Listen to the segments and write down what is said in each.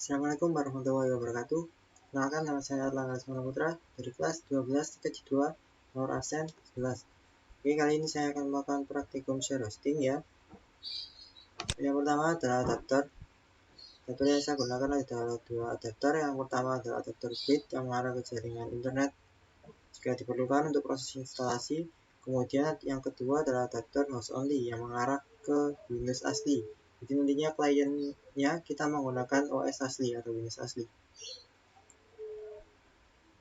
Assalamualaikum warahmatullahi wabarakatuh. Kenalkan, nama saya Erlangga Putra dari kelas 12 TKJ 2 nomor absen 11. Oke, kali ini saya akan melakukan praktikum share hosting ya. Yang pertama adalah adapter. Adapter yang saya gunakan adalah dua adapter. Yang pertama adalah adapter bit yang mengarah ke jaringan internet jika diperlukan untuk proses instalasi. Kemudian yang kedua adalah adapter host only yang mengarah ke Windows asli. Jadi nantinya kliennya kita menggunakan OS asli atau Windows asli.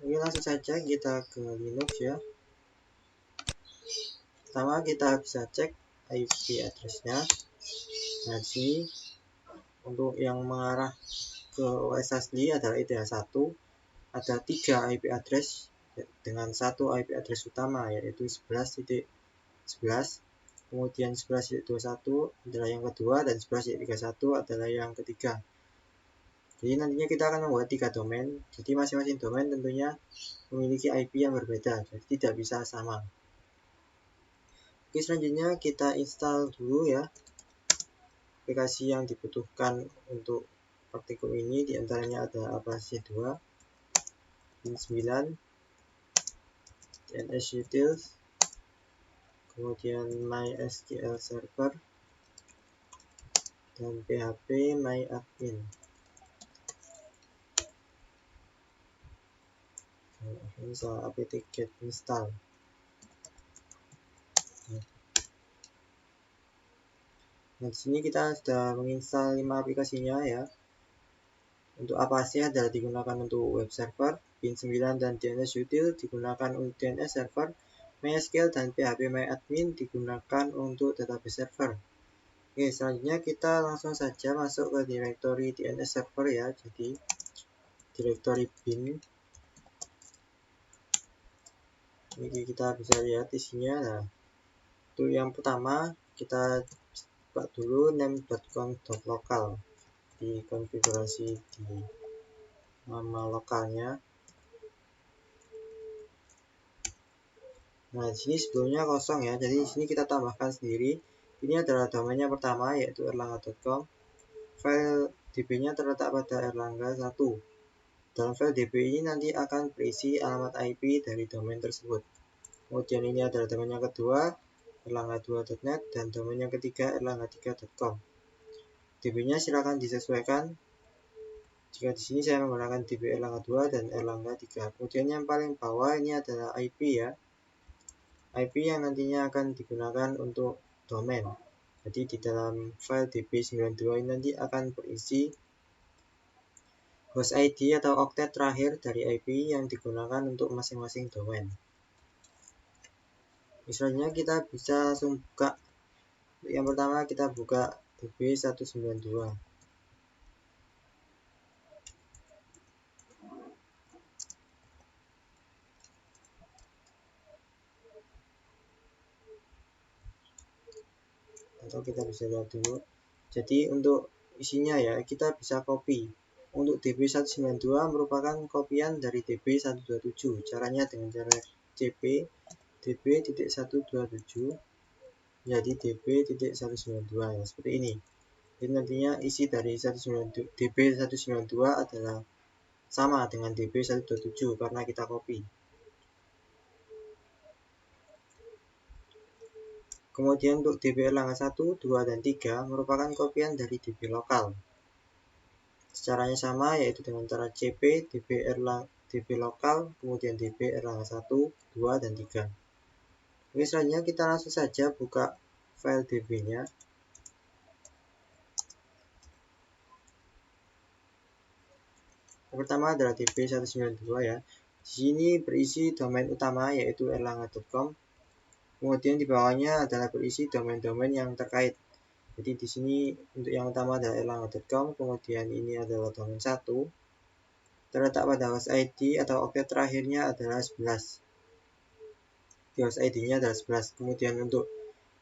Oke, langsung saja kita ke Linux ya. Pertama kita bisa cek IP address-nya. Nah, di sini untuk yang mengarah ke OS asli adalah IDH1. Ada 3 IP address dengan satu IP address utama yaitu 11.11. Kemudian 11.21 adalah yang kedua dan 11.31 adalah yang ketiga. Jadi nantinya kita akan membuat 3 domain. Jadi masing-masing domain tentunya memiliki IP yang berbeda, jadi tidak bisa sama. Oke, selanjutnya kita install dulu ya aplikasi yang dibutuhkan untuk praktikum ini. Diantaranya ada aplikasi 2, Win9, DNS Utils, kemudian MySQL Server, dan PHP MyAdmin. Ini soal apt-get install. Nah, di sini kita sudah menginstal 5 aplikasinya ya. Untuk Apache adalah digunakan untuk web server, Win9 dan DNS Util digunakan untuk DNS server, MySQL dan PHP MyAdmin digunakan untuk database server. Oke, selanjutnya kita langsung saja masuk ke directory DNS server ya. Jadi directory bin. Ini kita bisa lihat isinya. Nah, untuk yang pertama kita buat dulu name.conf.local. Di konfigurasi di nama lokalnya. Nah, di sini sebelumnya kosong ya. Jadi di sini kita tambahkan sendiri. Ini adalah domainnya pertama yaitu erlangga.com. File db-nya terletak pada erlangga 1. Dalam file db ini nanti akan berisi alamat IP dari domain tersebut. Kemudian ini adalah domain yang kedua, erlangga2.net, dan domain yang ketiga erlangga3.com. db-nya silakan disesuaikan. Jika di sini saya menggunakan db erlangga 2 dan erlangga 3. Kemudian yang paling bawah ini adalah IP ya. IP yang nantinya akan digunakan untuk domain. Jadi di dalam file db92 ini nanti akan berisi host ID atau oktet terakhir dari IP yang digunakan untuk masing-masing domain. Misalnya kita bisa langsung buka. Yang pertama kita buka db192. Atau kita bisa lihat dulu. Jadi untuk isinya ya kita bisa copy. Untuk db192 merupakan kopian dari db127. Caranya dengan cara cp db.127 menjadi db.192 ya, seperti ini. Jadi nantinya isi dari db192 adalah sama dengan db127 karena kita copy. Kemudian untuk db erlangga 1, 2, dan 3 merupakan kopian dari db lokal. Caranya sama yaitu dengan cara cp db lokal, kemudian db erlangga 1, 2, dan 3. Oke, selanjutnya kita langsung saja buka file db-nya. Yang pertama adalah db192 ya. Di sini berisi domain utama yaitu erlangga.com. Kemudian di bawahnya adalah berisi domain-domain yang terkait. Jadi di sini untuk yang utama adalah erlangga.com, kemudian ini adalah domain 1. Terletak pada host ID atau oktet terakhirnya adalah 11. Di host ID-nya adalah 11. Kemudian untuk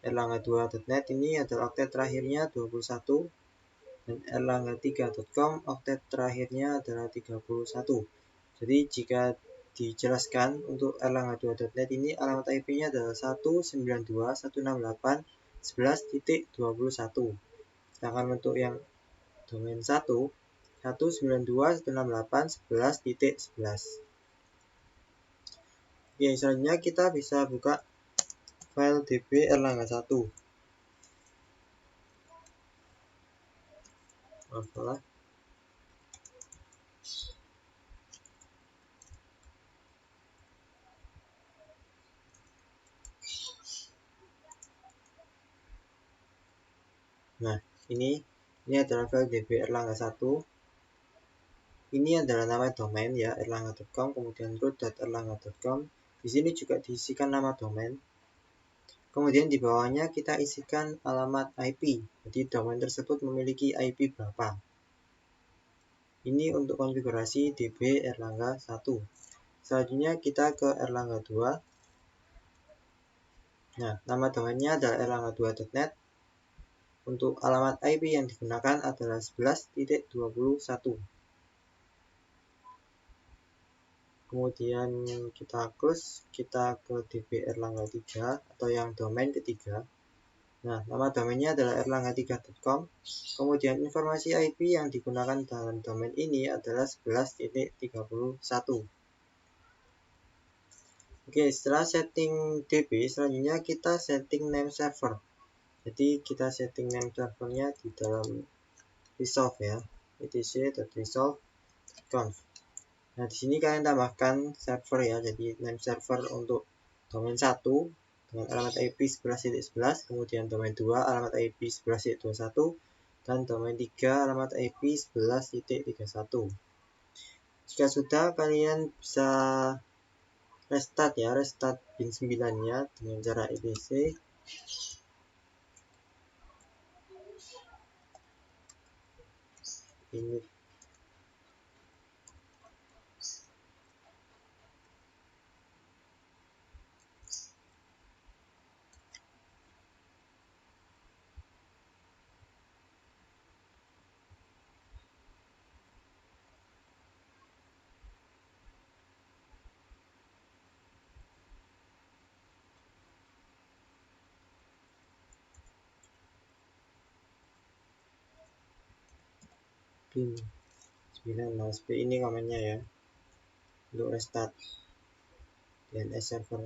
erlangga2.net ini adalah oktet terakhirnya 21. Dan erlangga3.com oktet terakhirnya adalah 31. Jadi jika dijelaskan untuk erlangga2.net ini alamat IP-nya adalah 192.168.11.21. Sedangkan untuk yang domain 1 192.168.11.11. Oke, selanjutnya kita bisa buka file db erlangga 1. Maaf. Nah, ini adalah file db erlangga 1. Ini adalah nama domain ya, erlangga.com, kemudian root.erlangga.com. Di sini juga diisikan nama domain. Kemudian di bawahnya kita isikan alamat IP. Jadi domain tersebut memiliki IP berapa. Ini untuk konfigurasi db erlangga 1. Selanjutnya kita ke erlangga 2. Nah, nama domainnya adalah erlangga2.net. Untuk alamat IP yang digunakan adalah 11.21. Kemudian kita close, kita ke db erlangga 3 atau yang domain ketiga. Nah, nama domainnya adalah erlangga3.com. Kemudian informasi IP yang digunakan dalam domain ini adalah 11.31. Oke, setelah setting db, selanjutnya kita setting name server. Jadi kita setting name servernya di dalam resolve ya, etc.resolve.conf. Nah, di sini kalian tambahkan server ya, jadi name server untuk domain 1 dengan alamat IP 11.11, kemudian domain 2 alamat IP 11.21, dan domain 3 alamat IP 11.31. Jika sudah, kalian bisa restart ya, restart bin 9-nya dengan cara etc ini. Bin 9 mas ini komennya ya untuk restart DNS server.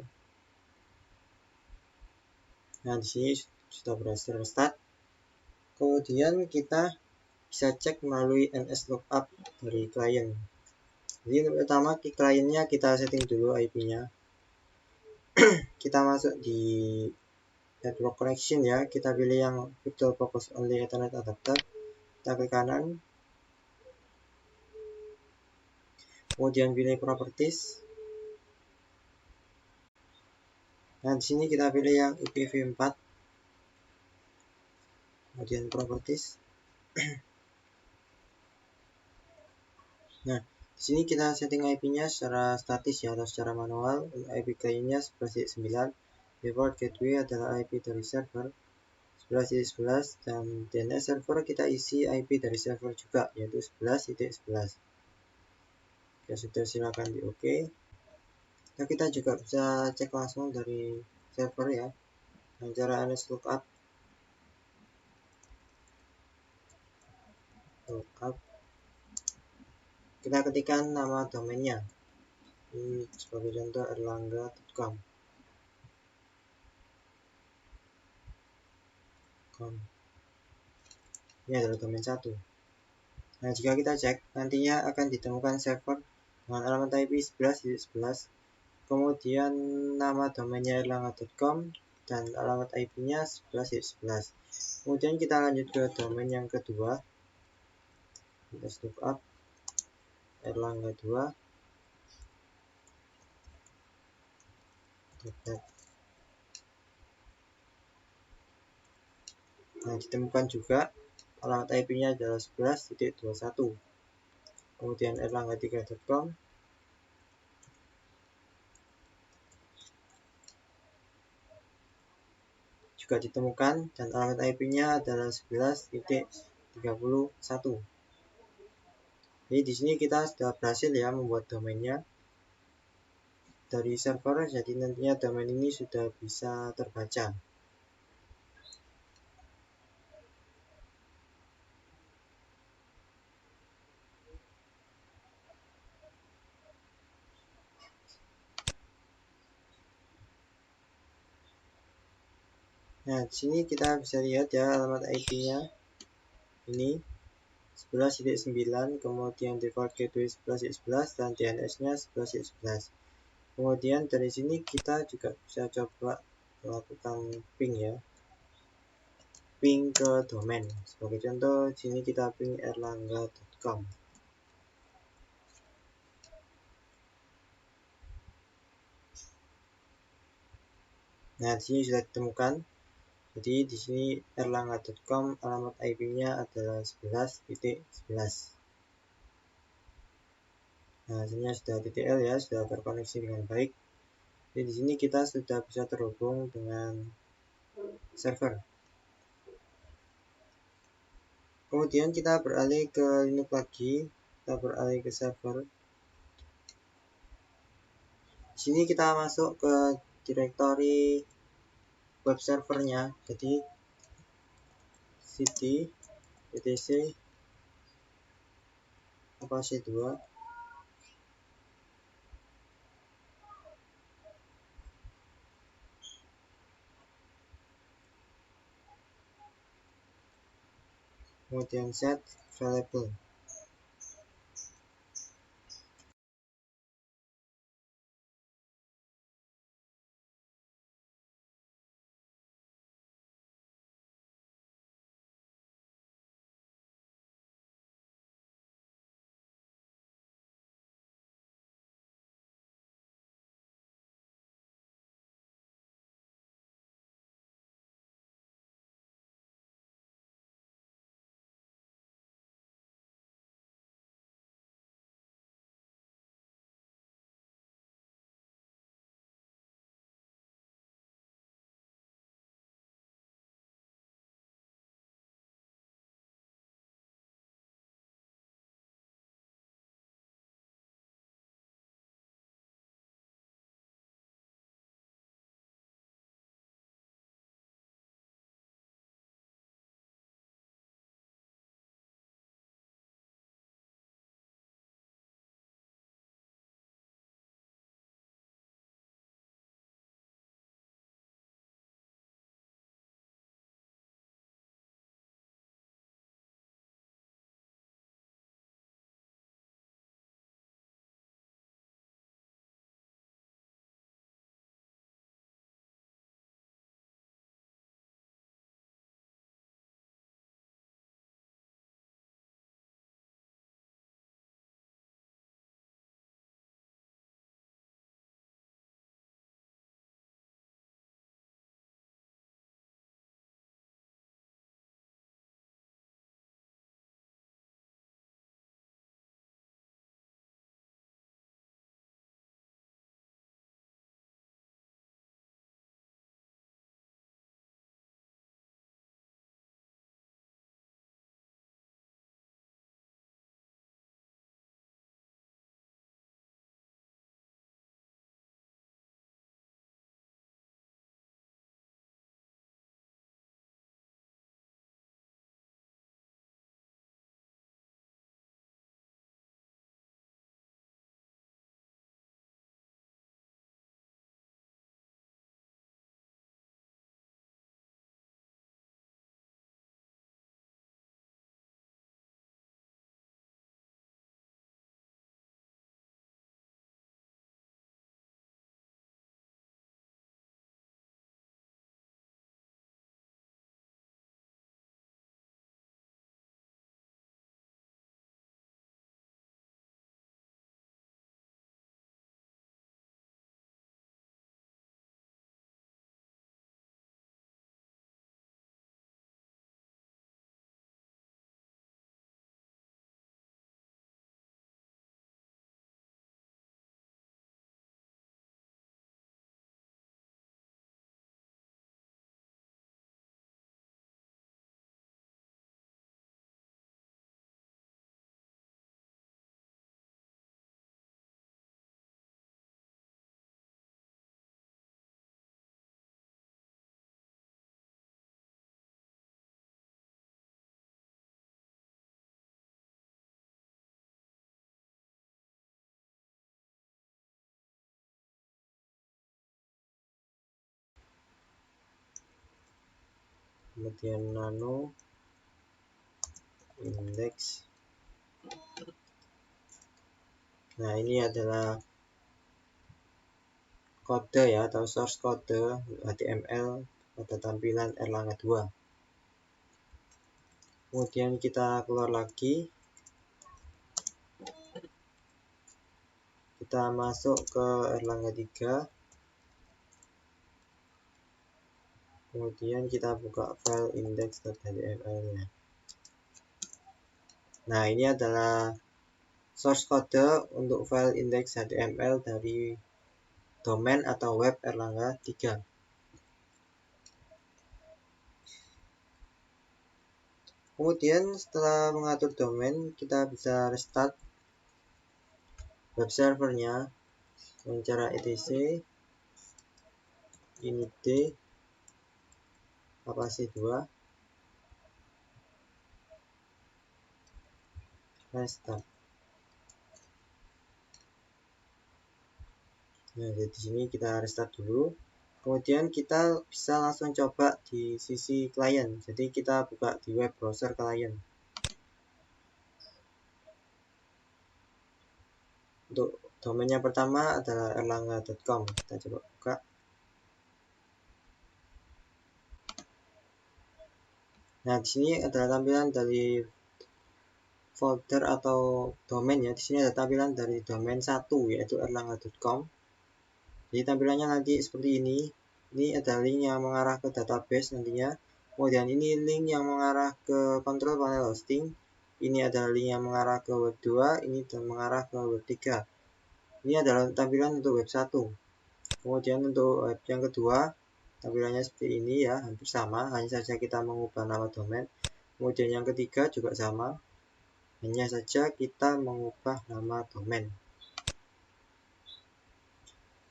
Nah, di sini sudah berhasil restart. Kemudian kita bisa cek melalui nslookup dari klien. Jadi untuk pertama di kliennya kita setting dulu IP-nya. Kita masuk di network connection ya, kita pilih yang virtual focus only ethernet adapter, kita klik kanan, kemudian pilih properties. Nah, di sini kita pilih yang IPv4, kemudian properties. Nah, di sini kita setting IP-nya secara statis ya atau secara manual. IP kliennya 11.9, default gateway adalah IP dari server 11.11, dan DNS server kita isi IP dari server juga yaitu 11.11. Ya sudah, silakan di OK. Nah, kita juga bisa cek langsung dari server ya dengan cara nslookup. Kita ketikkan nama domainnya. Ini sebagai contoh erlangga.com. Ini adalah domain 1. Nah, jika kita cek, nantinya akan ditemukan server dengan alamat IP 11.11, kemudian nama domainnya erlangga.com, dan alamat IP-nya 11.11. Kemudian kita lanjut ke domain yang kedua. Kita lookup erlangga 2. Nah, ditemukan juga alamat IP-nya adalah 11.21. Kemudian erlangga3.com. Juga ditemukan dan alamat IP-nya adalah 11.31. Jadi di sini kita sudah berhasil ya membuat domainnya dari server, jadi nantinya domain ini sudah bisa terbaca. Nah, di sini kita bisa lihat ya alamat IP-nya ini 11.9, kemudian default gateway 11.11 dan DNS-nya 11.11. Kemudian dari sini kita juga bisa coba melakukan ping ya, ping ke domain. Sebagai contoh, di sini kita ping erlangga.com. Nah, di sini sudah ditemukan. Jadi di sini erlangga.com alamat IP-nya adalah 11.11. Nah, hasilnya sudah TTL ya, sudah terkoneksi dengan baik. Jadi di sini kita sudah bisa terhubung dengan server. Kemudian kita beralih ke Linux lagi, kita beralih ke server. Di sini kita masuk ke direktori web servernya, jadi cd etc apa c2 kemudian set available. kemudian nano index. Nah, ini adalah kode ya, atau source kode HTML pada tampilan Erlangga 2. Kemudian kita keluar lagi, kita masuk ke Erlangga 3, kemudian kita buka file index.html nya. Nah, ini adalah source kode untuk file index.html dari domain atau web Erlangga 3. Kemudian setelah mengatur domain, kita bisa restart web servernya dengan cara etc init capacity 2 restart. Nah, di sini kita restart dulu. Kemudian kita bisa langsung coba di sisi klien. Jadi kita buka di web browser klien. Untuk domain yang pertama adalah erlangga.com. Kita coba buka. Nah, di sini adalah tampilan dari folder atau domain ya. Di sini ada tampilan dari domain 1 yaitu erlangga.com. Jadi tampilannya nanti seperti ini. Ini ada link yang mengarah ke database nantinya. Kemudian ini link yang mengarah ke control panel hosting. Ini adalah link yang mengarah ke web 2, ini dan mengarah ke web 3. Ini adalah tampilan untuk web 1. Kemudian untuk web yang kedua, tampilannya seperti ini ya, hampir sama, hanya saja kita mengubah nama domain. Kemudian yang ketiga juga sama, hanya saja kita mengubah nama domain.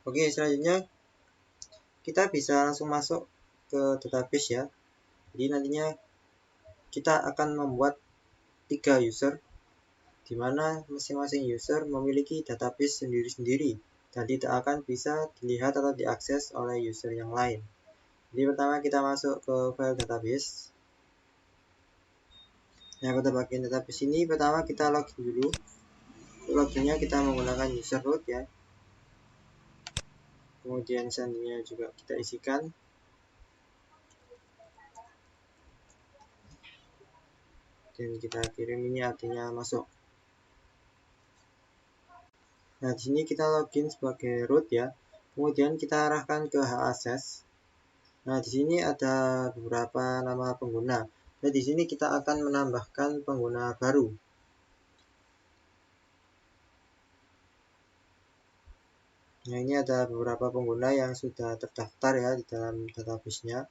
Oke, selanjutnya kita bisa langsung masuk ke database ya. Jadi nantinya kita akan membuat 3 user, di mana masing-masing user memiliki database sendiri-sendiri dan tidak akan bisa dilihat atau diakses oleh user yang lain. Jadi pertama kita masuk ke file database. Nah, pada bagian database ini pertama kita login dulu. Loginnya kita menggunakan user root ya. Kemudian sandinya juga kita isikan. Dan kita kirim, ini artinya masuk. Nah, di sini kita login sebagai root ya. Kemudian kita arahkan ke hak akses. Nah, di sini ada beberapa nama pengguna. Nah, di sini kita akan menambahkan pengguna baru. Nah, ini ada beberapa pengguna yang sudah terdaftar ya di dalam database-nya.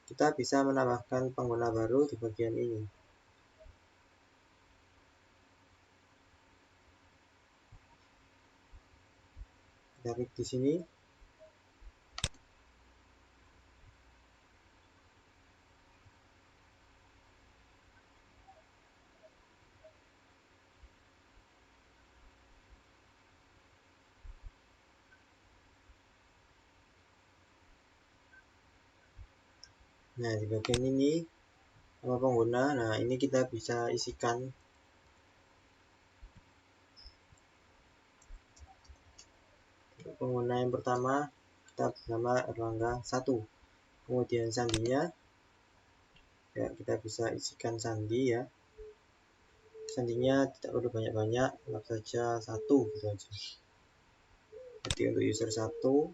Kita bisa menambahkan pengguna baru di bagian ini. Kita klik di sini. Nah, di bagian ini nama pengguna. Nah, ini kita bisa isikan. Pengguna yang pertama kita bernama Erlangga 1. Kemudian sandinya ya, kita bisa isikan sandi ya. Sandinya tidak perlu banyak-banyak, anggap saja 1 gitu aja. Jadi untuk user 1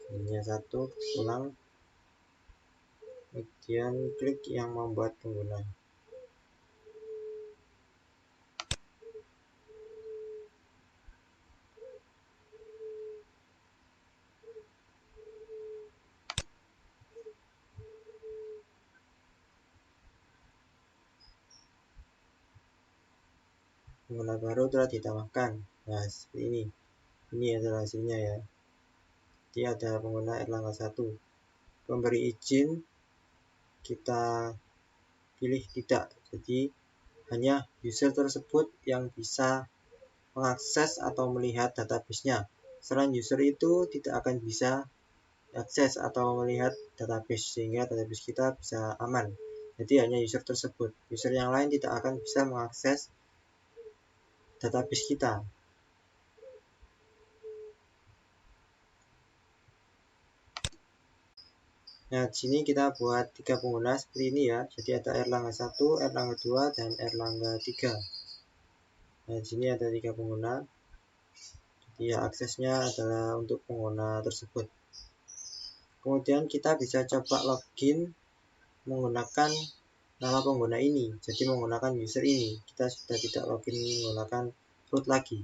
sandinya 1, ulang. Kemudian klik yang membuat pengguna. Pengguna baru telah ditambahkan. Nah, seperti ini. Ini adalah hasilnya ya. Jadi ada pengguna Erlangga 1. Pemberi izin kita pilih tidak. Jadi hanya user tersebut yang bisa mengakses atau melihat database-nya. Selain user itu tidak akan bisa akses atau melihat database, sehingga database kita bisa aman. Jadi hanya user tersebut, user yang lain tidak akan bisa mengakses database kita. Nah, di sini kita buat 3 pengguna seperti ini ya. Jadi ada Erlangga 1, Erlangga 2, dan Erlangga 3. Nah, di sini ada 3 pengguna. Jadi ya, aksesnya adalah untuk pengguna tersebut. Kemudian kita bisa coba login menggunakan nama pengguna ini. Jadi menggunakan user ini. Kita sudah tidak login menggunakan root lagi.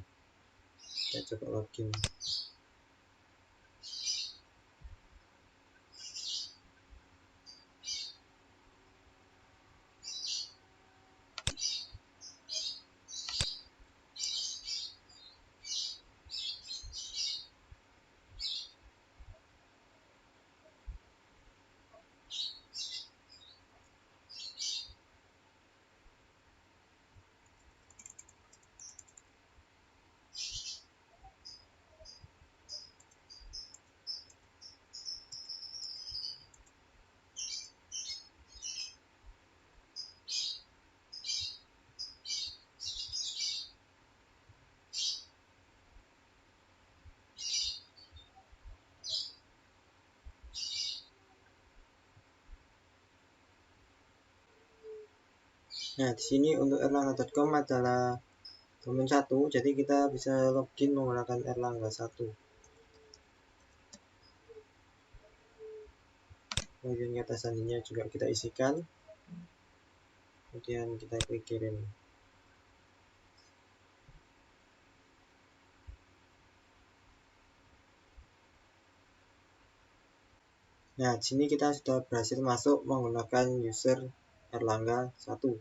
Kita coba login. Nah, di sini untuk erlangga.com adalah domain 1, jadi kita bisa login menggunakan Erlangga 1. Kemudian kata sandinya juga kita isikan. Kemudian kita klik kirim. Nah, di sini kita sudah berhasil masuk menggunakan user Erlangga 1.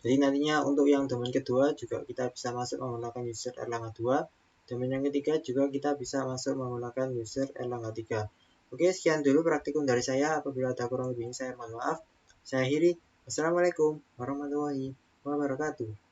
Jadi nantinya untuk yang domain kedua juga kita bisa masuk menggunakan user Erlangga 2. Domain yang ketiga juga kita bisa masuk menggunakan user Erlangga 3. Oke, sekian dulu praktikum dari saya. Apabila ada kurang lebihnya saya mohon maaf. Saya akhiri. Wassalamualaikum warahmatullahi wabarakatuh.